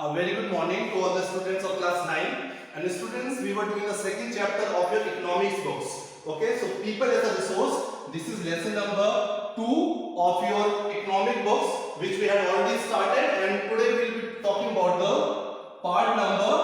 A very good morning to all the students of class 9. And students, we were doing the second chapter of your economics books. Okay, so people as a resource. This is lesson number 2 of your economic books, which we had already started, and today we will be talking about the part number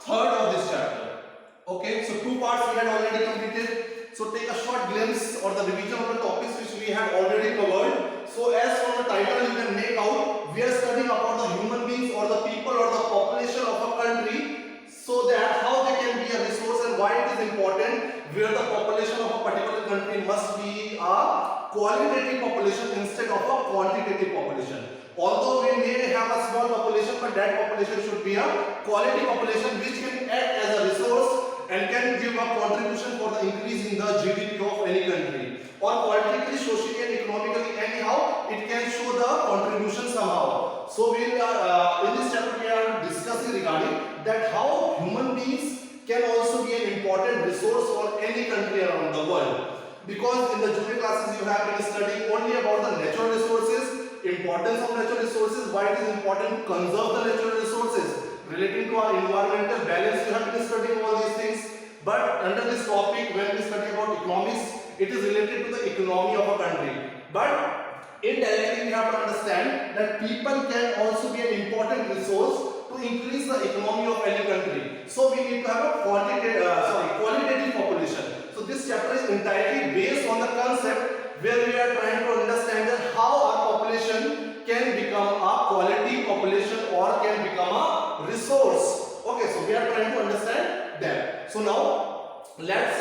3rd of this chapter. Okay, so 2 parts we had already completed. So take a short glimpse or the revision of the topics which we had already covered. So as from the title you can make out, we are studying about the human beings or the people or the population of a country, so that how they can be a resource and why it is important, where the population of a particular country must be a qualitative population instead of a quantitative population. Although we may have a small population, but that population should be a quality population which can act as a resource and can give a contribution for the increase in the GDP of any country, or politically, socially and economically, anyhow it can show the contribution somehow. So we are in this chapter we are discussing regarding that how human beings can also be an important resource for any country around the world, because in the junior classes you have been studying only about the natural resources, importance of natural resources, why it is important to conserve the natural resources, relating to our environmental balance. You have been studying all these things, but under this topic when we study about economics, it is related to the economy of a country. But indirectly we have to understand that people can also be an important resource to increase the economy of any country. So we need to have a qualitative population. So this chapter is entirely based on the concept where we are trying to understand that how our population can become a quality population or can become a resource. Okay, so we are trying to understand that. So now let's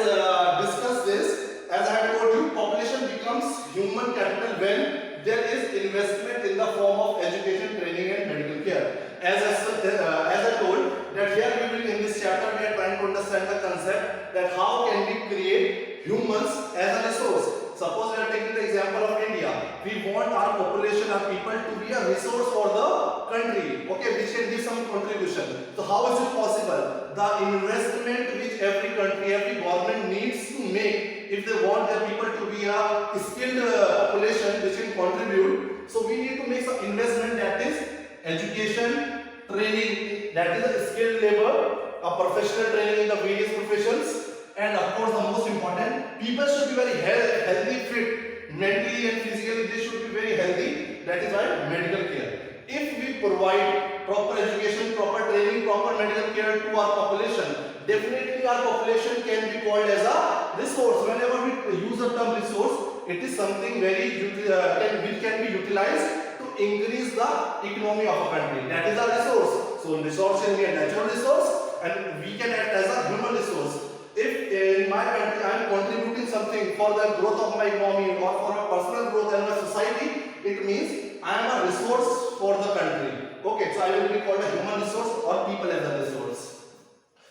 discuss this. As I have told you, population becomes human capital when there is investment in the form of education, training and medical care. As I told that here we will, in this chapter we are trying to understand the concept that how can we create humans as a resource. Suppose we are taking the example of India. We want our population, our people to be a resource for the country, okay, which can give some contribution. So how is it possible? The investment which every country, every government needs to make if they want their people to be a skilled population which can contribute. So we need to make some investment, that is education, training, that is a skilled labor, a professional training in the various professions. And of course, the most important, people should be very healthy, fit, mentally and physically. They should be very healthy. That is why medical care. If we provide proper education, proper training, proper medical care to our population, definitely our population can be called as a resource. Whenever we use the term resource, it is something which can be utilized to increase the economy of a country. That is a resource. So resource can be a natural resource, and we can act as a human resource. If in my country I am contributing something for the growth of my economy or for my personal growth and my society, it means I am a resource for the country. Okay, so I will be called a human resource or people as a resource.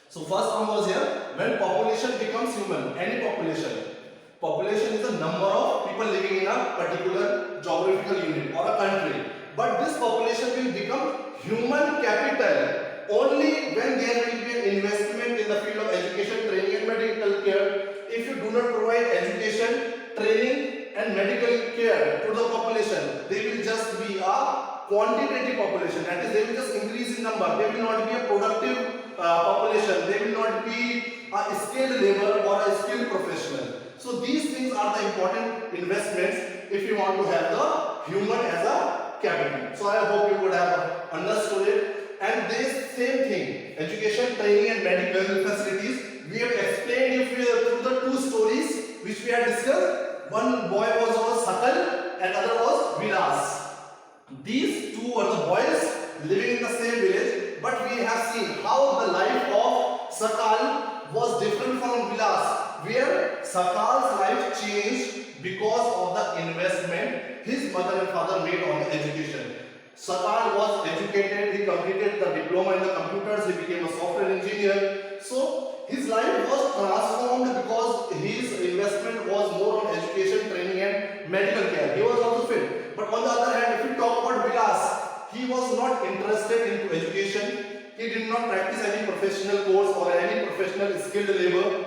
So first one was here, when population becomes human, any population. Population is the number of people living in a particular geographical unit or a country. But this population will become human capital only when there will be an investment in the field of education, training and medical care. If you do not provide education, training and medical care to the population, they will just be a quantitative population. That is, they will just increase in number. They will not be a productive population. They will not be a skilled labor or a skilled professional. So these things are the important investments if you want to have the human as a capital. So I hope you would have understood it. And this same thing, education, training and medical facilities, we have explained you through the two stories which we have discussed. One boy was called Sakal and other was Vilas. These two were the boys living in the same village, but we have seen how the life of Sakal was different from Vilas, where Sakal's life changed because of the investment his mother and father made on the education. Sakal was educated, he completed the diploma in the computers, he became a software engineer. So his life was transformed because his investment was more on education, training and medical care. He was also fit. But on the other hand, if we talk about Vilas, he was not interested into education. He did not practice any professional course or any professional skilled labor.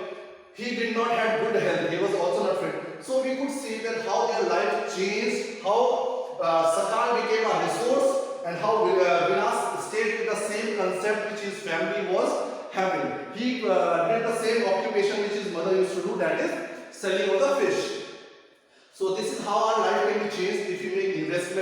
He did not have good health. He was also not fit. So we could see that how their life changed, how Sakal became a resource and how Vilas stayed with the same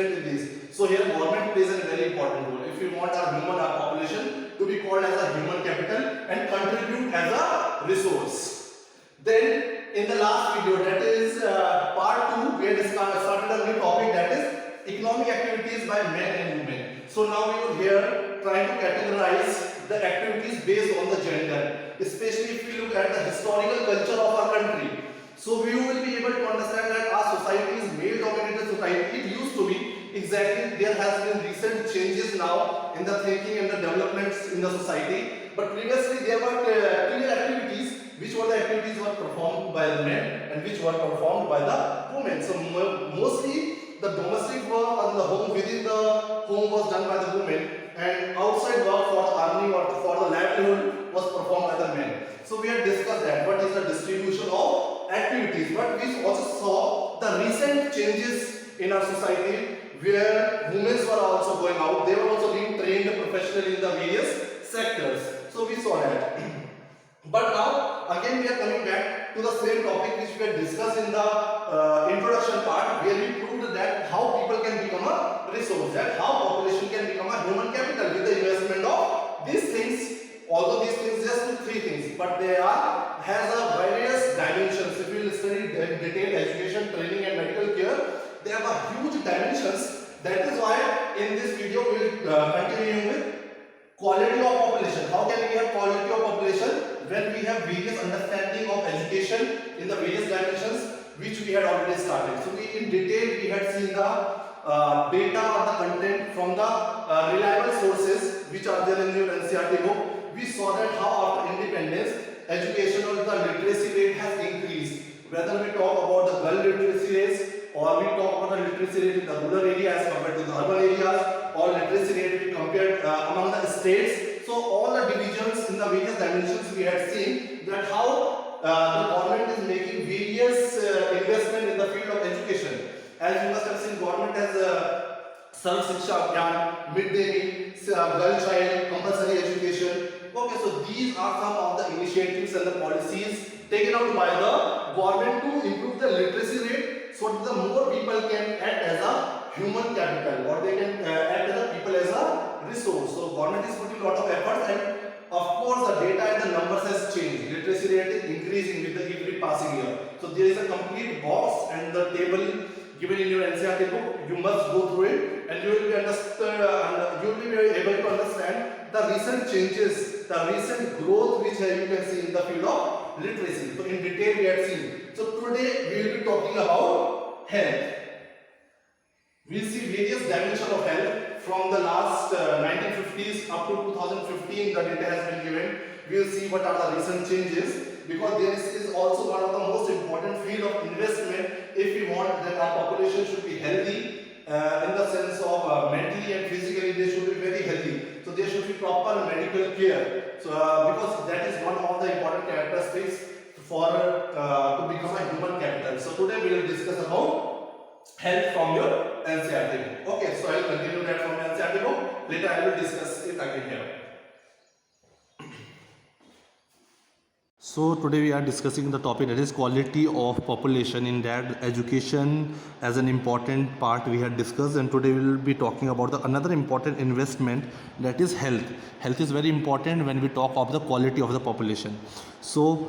investment in this. So here government plays a very important role. If we want our human, our population to be called as a human capital and contribute as a resource. Then in the last video, that is part 2, we had started a new topic, that is economic activities by men and women. So now we will here try to categorize the activities based on the gender, especially if we look at the historical culture of our country. So we will be able to understand that our society is male-dominated society. It used to be. Exactly, there has been recent changes now in the thinking and the developments in the society. But previously there were clear activities, which were the activities were performed by the men and which were performed by the women. So mostly the domestic work on the home, within the home, was done by the women, and outside work for earning or for the livelihood was performed by the men. So we had discussed that what is the distribution of activities, but we also saw the recent changes in our society where women were also going out. They were also being trained professionally in the various sectors. So we saw that. But now again we are coming back to the same topic which we had discussed in the introduction part, where we proved that how people can become a resource, that how population can become a human capital with the investment of these things. Although these things just do 3 things, but they has a various dimensions. If you study detailed education, training and medical care, they have a huge dimensions. That is why in this video we will continue with quality of population. How can we have quality of population when we have various understanding of education in the various dimensions which we had already started. So we in detail we had seen the data or the content from the reliable sources which are there in your NCERT book. We saw that how after independence education or the literacy rate has increased. Whether we talk about the girl literacy rates, or we talk about the literacy rate in the rural area as compared to the urban areas, or literacy rate we compared among the states. So all the divisions in the various dimensions we had seen that how the government is making various investment in the field of education. As you must have seen, government has Sarv Shiksha Abhiyan, midday meal, girl child, compulsory education. Okay, so these are some of the initiatives and the policies taken out by the government to improve the literacy rate, so that the more people can act as a human capital, or they can act as a people as a resource. So government is putting a lot of efforts, and of course the data and the numbers has changed. Literacy rate is increasing with the every passing year. So there is a complete box and the table given in your NCERT book. You must go through it, and you will be able to understand the recent changes, the recent growth which you can see in the field of literacy. So in detail we have seen. So today we will be talking about health. We will see various dimensions of health from the last 1950s up to 2015. The data has been given. We will see what are the recent changes, because this is also one of the most important field of investment if we want that our population should be healthy. In the sense of mentally and physically, they should be very healthy. So there should be proper medical care. So because that is one of the important characteristics for to become a human capital. So today we will discuss about health from your NCERT book. Okay, so I will continue that from NCERT book. Later I will discuss it again here. So today we are discussing the topic that is quality of population. In that, education as an important part we had discussed, and today we will be talking about another important investment, that is health. Health is very important when we talk of the quality of the population. So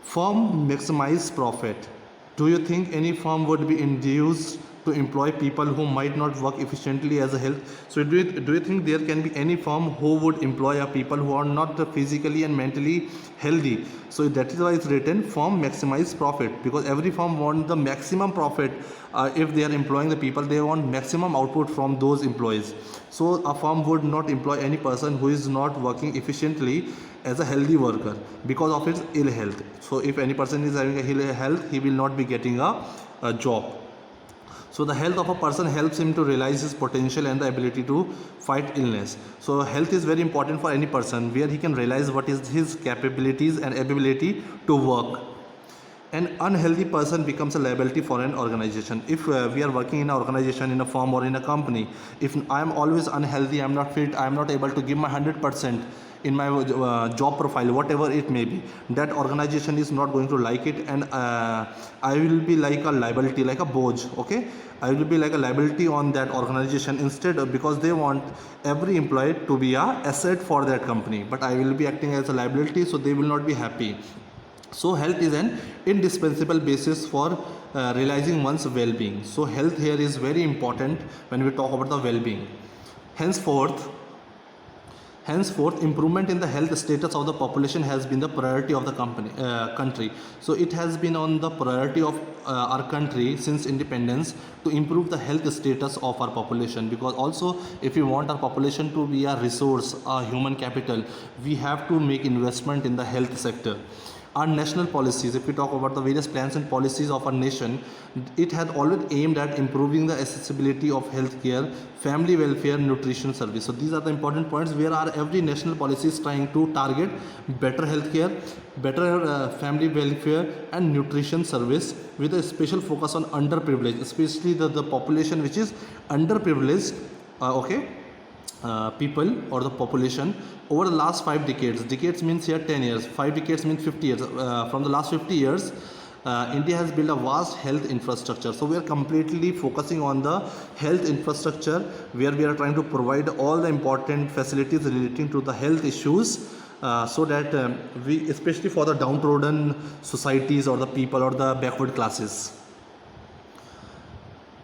firm maximize profit. Do you think any firm would be induced to employ people who might not work efficiently as a health? So do you think there can be any firm who would employ people who are not physically and mentally healthy? So that is why it's written firm maximize profit, because every firm wants the maximum profit. If they are employing the people, they want maximum output from those employees. So a firm would not employ any person who is not working efficiently as a healthy worker because of his ill health. So if any person is having a ill health, he will not be getting a job. So the health of a person helps him to realize his potential and the ability to fight illness. So health is very important for any person, where he can realize what is his capabilities and ability to work. An unhealthy person becomes a liability for an organization. If we are working in an organization, in a firm or in a company, if I am always unhealthy, I am not fit, I am not able to give my 100%, in my job profile, whatever it may be, that organization is not going to like it, and I will be like a liability, like a boj. Okay, I will be like a liability on that organization instead of, because they want every employee to be a asset for that company, but I will be acting as a liability, so they will not be happy. So health is an indispensable basis for realizing one's well-being. So health here is very important when we talk about the well-being. Henceforth, improvement in the health status of the population has been the priority of the country. So it has been on the priority of our country since independence to improve the health status of our population, because also if we want our population to be a resource, a human capital, we have to make investment in the health sector. Our national policies, if we talk about the various plans and policies of our nation, it had always aimed at improving the accessibility of healthcare, family welfare, nutrition service. So these are the important points where our every national policy is trying to target better healthcare, better family welfare and nutrition service, with a special focus on underprivileged, especially the population which is underprivileged. People or the population over the last 5 decades. Decades means here 10 years, 5 decades means 50 years. From the last 50 years, India has built a vast health infrastructure. So we are completely focusing on the health infrastructure, where we are trying to provide all the important facilities relating to the health issues, so that we, especially for the downtrodden societies or the people or the backward classes,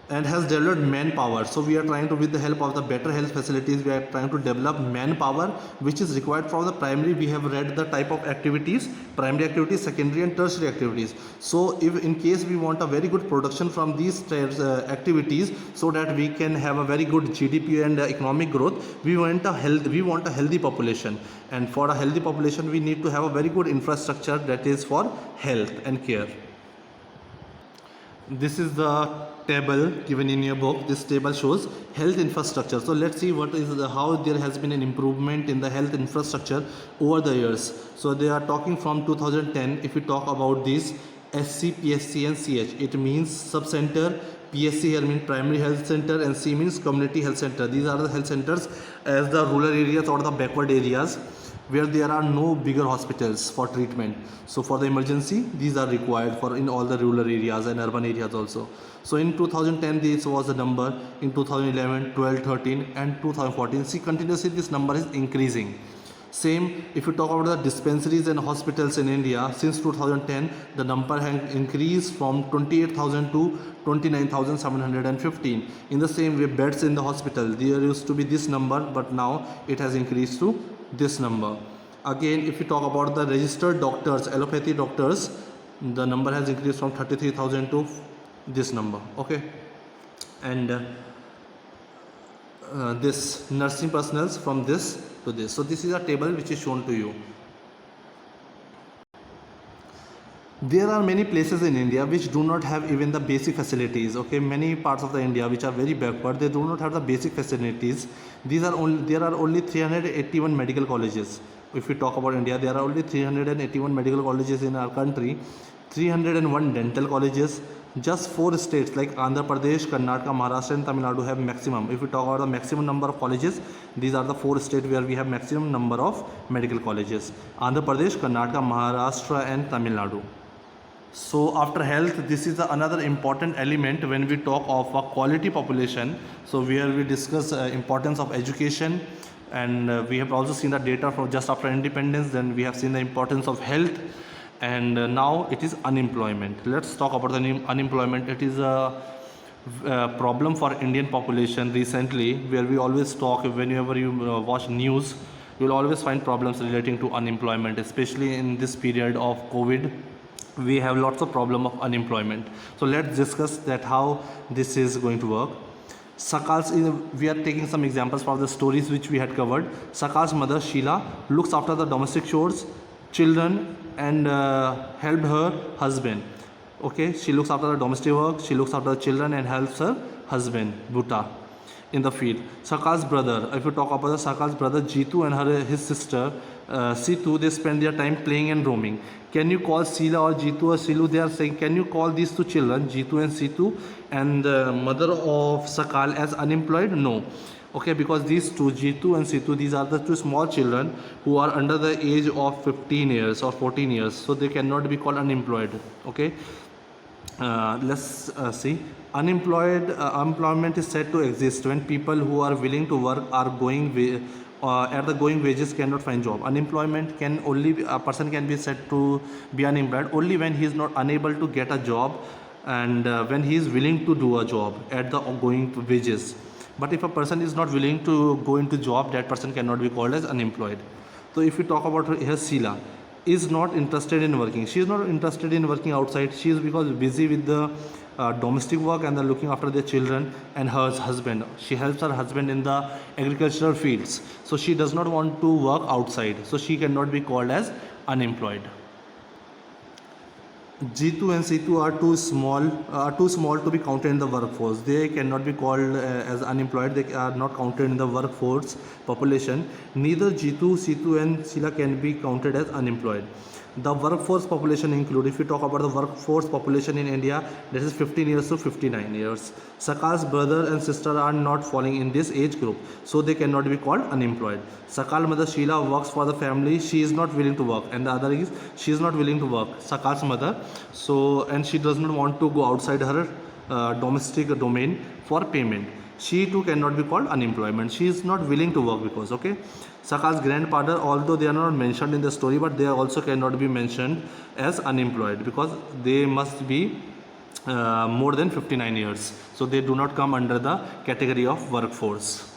and has developed manpower. So we are trying to, with the help of the better health facilities, we are trying to develop manpower which is required for the primary. We have read the type of activities: primary activities, secondary and tertiary activities. So if in case we want a very good production from these activities, so that we can have a very good GDP and economic growth, we want a healthy population, and for a healthy population we need to have a very good infrastructure that is for health and care. This is the table given in your book. This table shows health infrastructure. So let's see what is how there has been an improvement in the health infrastructure over the years. So they are talking from 2010. If we talk about these SC, PSC and CH, it means sub-center. PSC here means primary health center, and C means community health center. These are the health centers as the rural areas or the backward areas where there are no bigger hospitals for treatment. So for the emergency, these are required for in all the rural areas and urban areas also. So in 2010 this was the number, in 2011, 12, 13 and 2014. See, continuously this number is increasing. Same if you talk about the dispensaries and hospitals in India, since 2010 the number has increased from 28,000 to 29,715. In the same way, beds in the hospital, there used to be this number, but now it has increased to this number. Again, if you talk about the registered doctors, allopathy doctors, the number has increased from 33,000 to this number. Okay, and this nursing personnel from this to this. So this is a table which is shown to you. There are many places in India which do not have even the basic facilities. Okay, many parts of the India which are very backward, they do not have the basic facilities. There are only 381 medical colleges. If we talk about India, there are only 381 medical colleges in our country, 301 dental colleges. Just 4 states like Andhra Pradesh, Karnataka, Maharashtra and Tamil Nadu have maximum. If we talk about the maximum number of colleges, these are the 4 states where we have maximum number of medical colleges: Andhra Pradesh, Karnataka, Maharashtra and Tamil Nadu. So after health, this is another important element when we talk of a quality population. So where we discuss importance of education, and we have also seen the data from just after independence. Then we have seen the importance of health, and now it is unemployment. Let's talk about the unemployment. It is a problem for Indian population recently, where we always talk, whenever you watch news, you will always find problems relating to unemployment, especially in this period of COVID. We have lots of problem of unemployment. So let's discuss that how this is going to work. Sakal's, we are taking some examples from the stories which we had covered. Sakal's mother Sheila looks after the domestic chores, children, and helped her husband. Okay, she looks after the domestic work, she looks after the children and helps her husband Bhuta in the field. Sakal's brother, if you talk about the Sakal's brother Jitu and his sister Situ, they spend their time playing and roaming. Can you call Sila or Jitu or Silu? They are saying, can you call these two children, Jitu and Situ, and the mother of Sakal as unemployed? No. Okay, because these two, Jitu and Situ, these are the two small children who are under the age of 15 years or 14 years, so they cannot be called unemployed. Okay, let's see. Unemployment is said to exist when people who are willing to work are at the going wages cannot find job. Unemployment can only a person can be said to be unemployed only when he is not unable to get a job, and when he is willing to do a job at the going wages. But if a person is not willing to go into job, that person cannot be called as unemployed. So if we talk about her, here Sheila is not interested in working. She is not interested in working outside. She is because busy with the domestic work and the looking after their children and her husband. She helps her husband in the agricultural fields. So she does not want to work outside. So she cannot be called as unemployed. G2 and C2 are too small to be counted in the workforce. They cannot be called as unemployed. They are not counted in the workforce population. Neither G2, C2 and Sheila can be counted as unemployed. The workforce population include, if we talk about the workforce population in India, that is 15 years to 59 years. Sakal's brother and sister are not falling in this age group, so they cannot be called unemployed. Sakal's mother Sheila works for the family. She is not willing to work, and the other is she is not willing to work. Sakal's mother, so and she does not want to go outside her domestic domain for payment. She too cannot be called unemployment. She is not willing to work because, okay. Sakal's grandfather, although they are not mentioned in the story, but they also cannot be mentioned as unemployed because they must be more than 59 years. So they do not come under the category of workforce.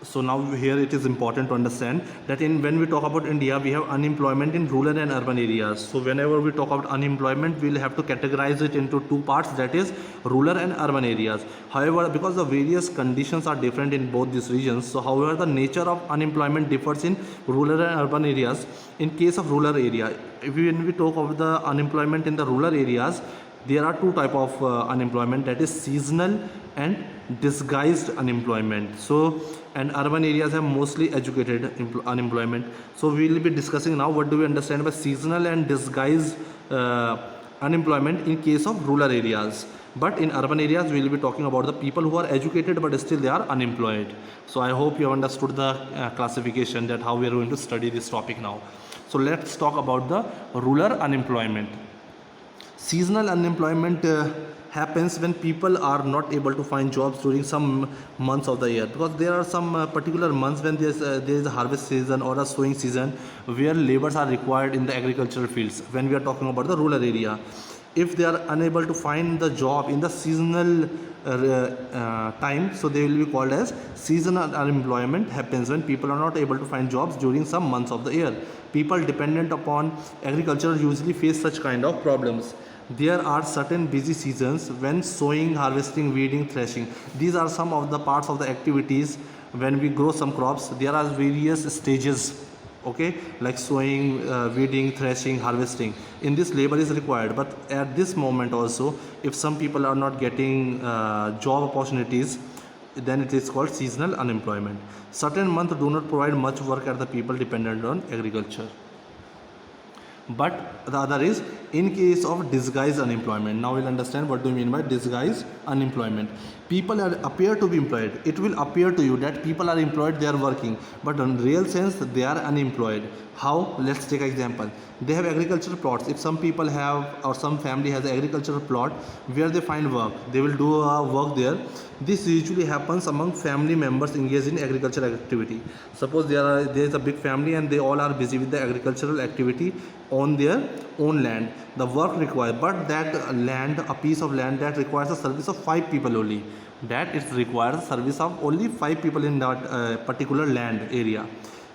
So now here it is important to understand that when we talk about India, we have unemployment in rural and urban areas. So whenever we talk about unemployment, we will have to categorize it into two parts, that is rural and urban areas. However, because the various conditions are different in both these regions, so however the nature of unemployment differs in rural and urban areas. In case of rural area, when we talk of the unemployment in the rural areas, there are two type of unemployment, that is seasonal and disguised unemployment. So and urban areas have mostly educated unemployment. So we will be discussing now what do we understand by seasonal and disguised unemployment in case of rural areas. But in urban areas we will be talking about the people who are educated but still they are unemployed. So I hope you have understood the classification, that how we are going to study this topic now. So let's talk about the rural unemployment. Seasonal unemployment happens when people are not able to find jobs during some months of the year, because there are some particular months when there is a harvest season or a sowing season where laborers are required in the agricultural fields. When we are talking about the rural area, if they are unable to find the job in the seasonal time, so they will be called as seasonal unemployment. Happens when people are not able to find jobs during some months of the year. People dependent upon agriculture usually face such kind of problems. There are certain busy seasons when sowing, harvesting, weeding, threshing. These are some of the parts of the activities. When we grow some crops, there are various stages, okay, like sowing, weeding, threshing, harvesting. In this labor is required, but at this moment also, if some people are not getting job opportunities, then it is called seasonal unemployment. Certain months do not provide much work at the people dependent on agriculture. But the other is in case of disguised unemployment. Now we'll understand what do you mean by disguised unemployment. People appear to be employed. It will appear to you that people are employed, they are working, but in real sense they are unemployed. How? Let's take an example. They have agricultural plots. If some people have, or some family has an agricultural plot where they find work, they will do work there. This usually happens among family members engaged in agricultural activity. Suppose there is a big family and they all are busy with the agricultural activity on their own land. The work required, but that land, a piece of land that requires a service of 5 people only. That it requires a service of only 5 people in that particular land area.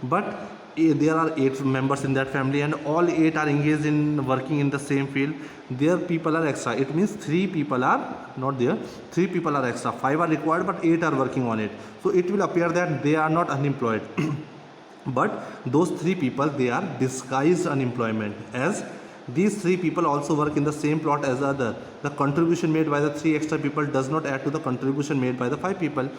But there are 8 members in that family and all 8 are engaged in working in the same field. Their people are extra. It means 3 people are not there. 3 people are extra. 5 are required but 8 are working on it. So it will appear that they are not unemployed. But those 3 people, they are disguised unemployment, as these 3 people also work in the same plot as the other. The contribution made by the 3 extra people does not add to the contribution made by the 5 people.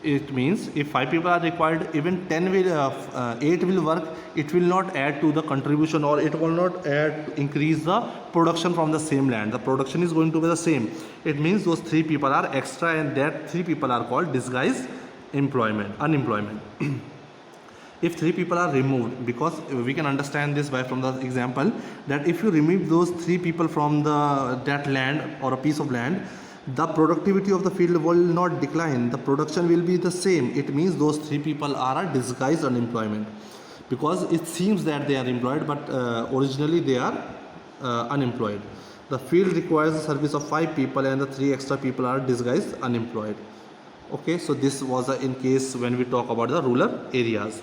It means if 5 people are required, even 8 will work. It will not add to the contribution, or it will not increase the production from the same land. The production is going to be the same. It means those 3 people are extra, and that 3 people are called disguised unemployment. If three people are removed, because we can understand this by from the example that if you remove those three people from that land or a piece of land, the productivity of the field will not decline, the production will be the same. It means those three people are a disguised unemployment, because it seems that they are employed, but originally they are unemployed. The field requires the service of 5 people and the 3 extra people are disguised unemployed. Okay, so this was in case when we talk about the rural areas.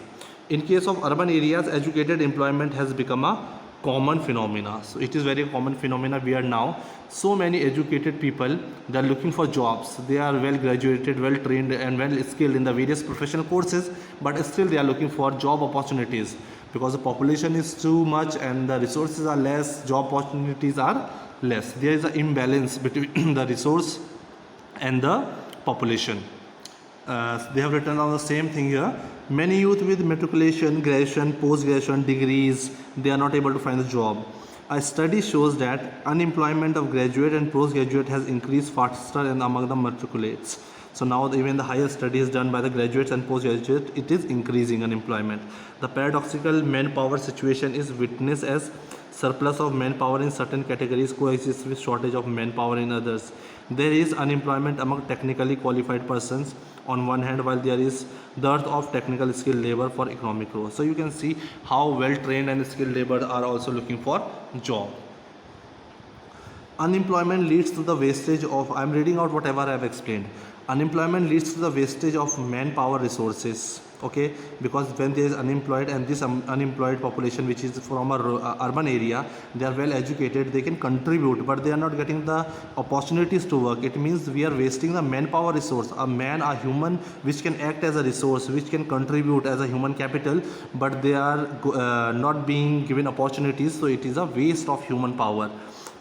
In case of urban areas, educated employment has become a common phenomena. So it is very common phenomena where now so many educated people, they are looking for jobs. They are well graduated, well trained and well skilled in the various professional courses, but still they are looking for job opportunities because the population is too much and the resources are less, job opportunities are less. There is an imbalance between the resource and the population. They have written on the same thing here. Many youth with matriculation, graduation, post-graduation degrees, they are not able to find a job. A study shows that unemployment of graduate and postgraduate has increased faster than among the matriculates. So now even the higher studies done by the graduates and postgraduates, it is increasing unemployment. The paradoxical manpower situation is witnessed as surplus of manpower in certain categories coexists with shortage of manpower in others. There is unemployment among technically qualified persons on one hand, while there is dearth of technical skilled labor for economic growth. So you can see how well trained and skilled labor are also looking for job. Unemployment leads to the wastage of, I am reading out whatever I have explained. Unemployment leads to the wastage of manpower resources. Okay, because when there is unemployed and this unemployed population which is from a urban area, they are well educated, they can contribute, but they are not getting the opportunities to work. It means we are wasting the manpower resource, a human which can act as a resource, which can contribute as a human capital, but they are not being given opportunities. So it is a waste of human power.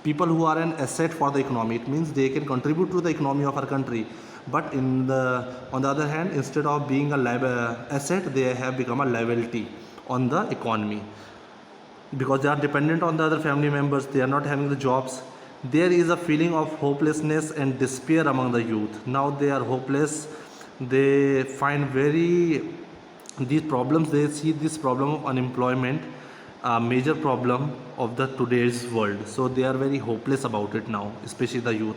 People who are an asset for the economy, it means they can contribute to the economy of our country, but on the other hand, instead of being a asset, they have become a liability on the economy because they are dependent on the other family members. They are not having the jobs. There is a feeling of hopelessness and despair among the youth. Now they are hopeless. They find these problems, they see this problem of unemployment a major problem of the today's world. So they are very hopeless about it now, especially the youth.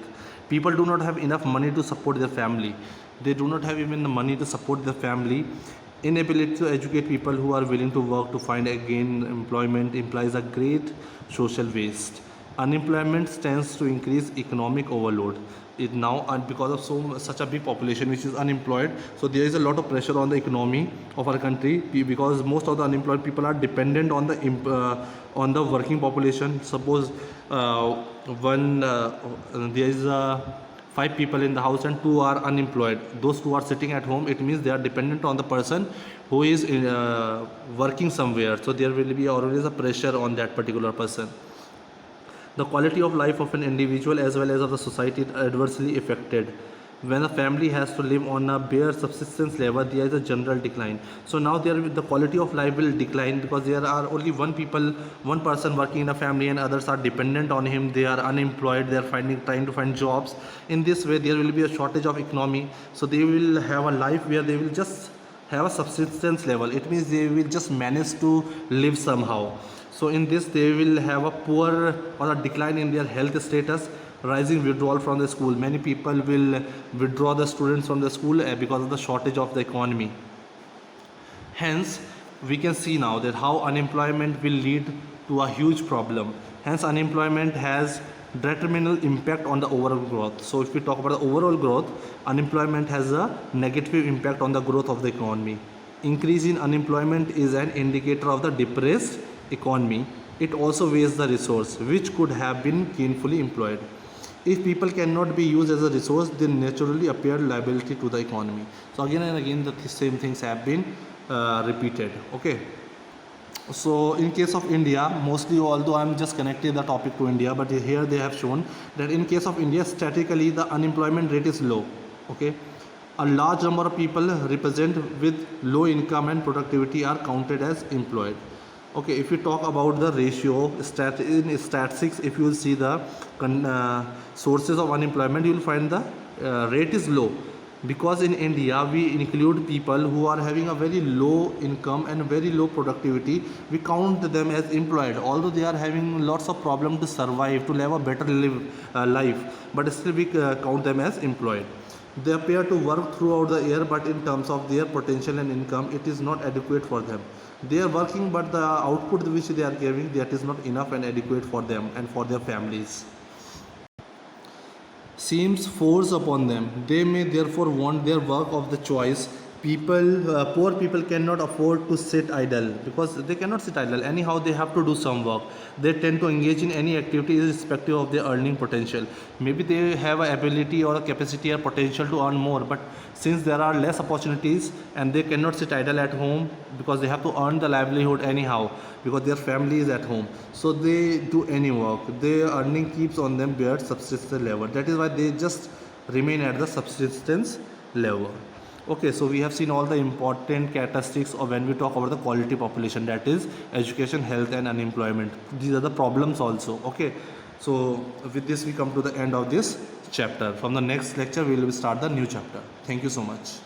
People do not have enough money to support their family. They do not have even the money to support their family. Inability to educate people who are willing to work to find again employment implies a great social waste. Unemployment tends to increase economic overload. It now, and because of such a big population which is unemployed, so there is a lot of pressure on the economy of our country because most of the unemployed people are dependent on the working population. Suppose there is 5 people in the house and 2 are unemployed. Those 2 are sitting at home. It means they are dependent on the person who is working somewhere. So there will be always a pressure on that particular person. The quality of life of an individual as well as of the society is adversely affected. When a family has to live on a bare subsistence level, there is a general decline. So now the quality of life will decline because there are only one person working in a family and others are dependent on him. They are unemployed. They are trying to find jobs. In this way, there will be a shortage of economy. So they will have a life where they will just have a subsistence level. It means they will just manage to live somehow. So in this, they will have a poor or a decline in their health status, rising withdrawal from the school. Many people will withdraw the students from the school because of the shortage of the economy. Hence, we can see now that how unemployment will lead to a huge problem. Hence, unemployment has detrimental impact on the overall growth. So if we talk about the overall growth, unemployment has a negative impact on the growth of the economy. Increase in unemployment is an indicator of the depressed economy. It also wastes the resource which could have been gainfully employed. If people cannot be used as a resource, they naturally appear liability to the economy. So again and again the same things have been repeated. Okay. So in case of India, mostly, although I am just connecting the topic to India, but here they have shown that in case of India, statistically the unemployment rate is low. Okay. A large number of people represent with low income and productivity are counted as employed. Okay, if you talk about the ratio, in statistics, if you will see the sources of unemployment, you will find the rate is low. because in India we include people who are having a very low income and very low productivity. We count them as employed, although they are having lots of problem to survive, to live a better life, but still we count them as employed. They appear to work throughout the year, but in terms of their potential and income, it is not adequate for them. They are working, but the output which they are giving, that is not enough and adequate for them and for their families. Seems forced upon them. They may therefore want their work of the choice. Poor people cannot afford to sit idle, because they cannot sit idle. Anyhow, they have to do some work. They tend to engage in any activity irrespective of their earning potential. Maybe they have a ability or a capacity or potential to earn more, but since there are less opportunities and they cannot sit idle at home, because they have to earn the livelihood anyhow, because their family is at home, so they do any work. Their earning keeps on them bare subsistence level. That is why they just remain at the subsistence level. Okay, so we have seen all the important characteristics of when we talk about the quality population, that is education, health and unemployment. These are the problems also. Okay, so with this we come to the end of this chapter. From the next lecture we will start the new chapter. Thank you so much.